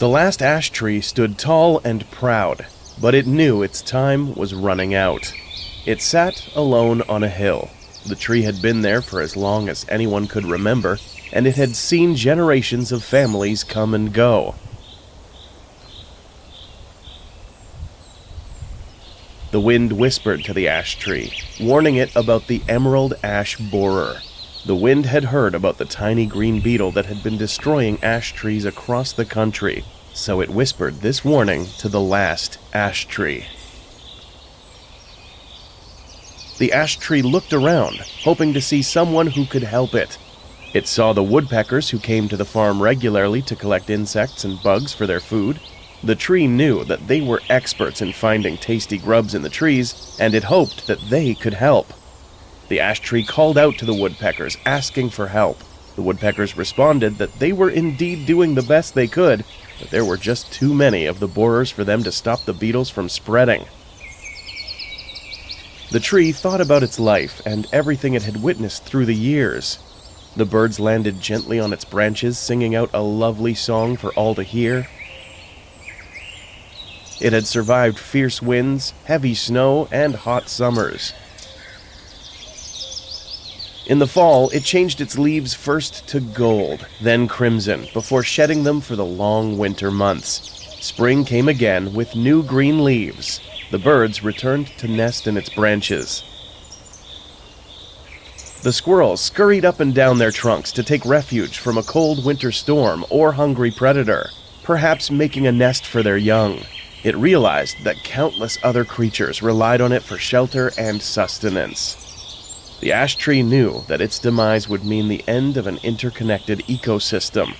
The last ash tree stood tall and proud, but it knew its time was running out. It sat alone on a hill. The tree had been there for as long as anyone could remember, and it had seen generations of families come and go. The wind whispered to the ash tree, warning it about the emerald ash borer. The wind had heard about the tiny green beetle that had been destroying ash trees across the country, so it whispered this warning to the last ash tree. The ash tree looked around, hoping to see someone who could help it. It saw the woodpeckers who came to the farm regularly to collect insects and bugs for their food. The tree knew that they were experts in finding tasty grubs in the trees, and it hoped that they could help. The ash tree called out to the woodpeckers, asking for help. The woodpeckers responded that they were indeed doing the best they could, but there were just too many of the borers for them to stop the beetles from spreading. The tree thought about its life and everything it had witnessed through the years. The birds landed gently on its branches, singing out a lovely song for all to hear. It had survived fierce winds, heavy snow, and hot summers. In the fall, it changed its leaves first to gold, then crimson, before shedding them for the long winter months. Spring came again with new green leaves. The birds returned to nest in its branches. The squirrels scurried up and down their trunks to take refuge from a cold winter storm or hungry predator, perhaps making a nest for their young. It realized that countless other creatures relied on it for shelter and sustenance. The ash tree knew that its demise would mean the end of an interconnected ecosystem.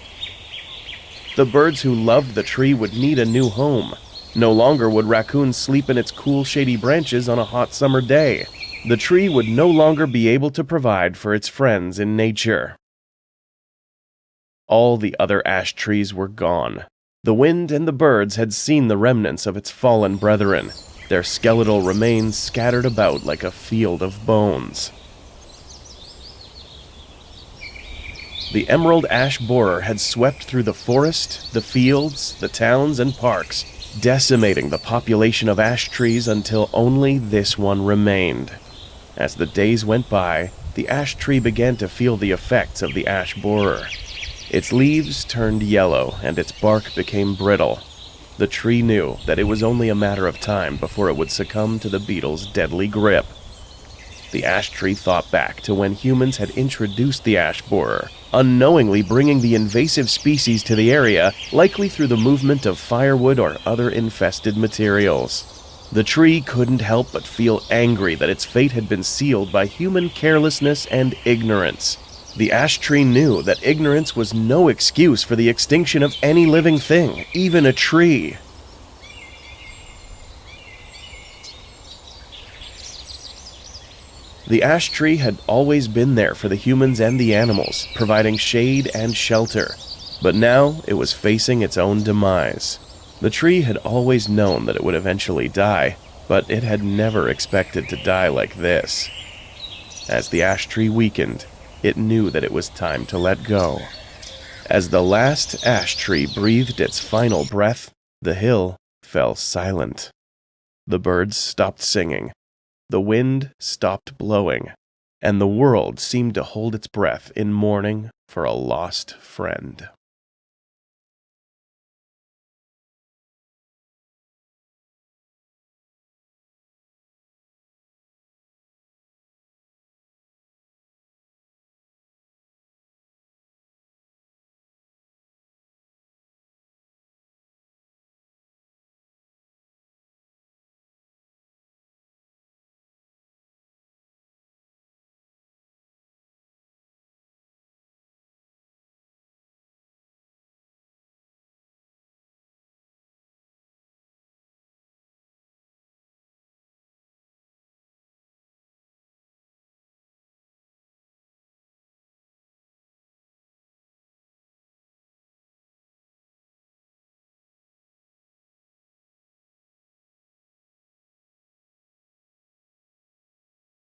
The birds who loved the tree would need a new home. No longer would raccoons sleep in its cool, shady branches on a hot summer day. The tree would no longer be able to provide for its friends in nature. All the other ash trees were gone. The wind and the birds had seen the remnants of its fallen brethren, their skeletal remains scattered about like a field of bones. The emerald ash borer had swept through the forest, the fields, the towns, and parks, decimating the population of ash trees until only this one remained. As the days went by, the ash tree began to feel the effects of the ash borer. Its leaves turned yellow and its bark became brittle. The tree knew that it was only a matter of time before it would succumb to the beetle's deadly grip. The ash tree thought back to when humans had introduced the ash borer, unknowingly bringing the invasive species to the area, likely through the movement of firewood or other infested materials. The tree couldn't help but feel angry that its fate had been sealed by human carelessness and ignorance. The ash tree knew that ignorance was no excuse for the extinction of any living thing, even a tree. The ash tree had always been there for the humans and the animals, providing shade and shelter. But now it was facing its own demise. The tree had always known that it would eventually die, but it had never expected to die like this. As the ash tree weakened, it knew that it was time to let go. As the last ash tree breathed its final breath, the hill fell silent. The birds stopped singing. The wind stopped blowing, and the world seemed to hold its breath in mourning for a lost friend.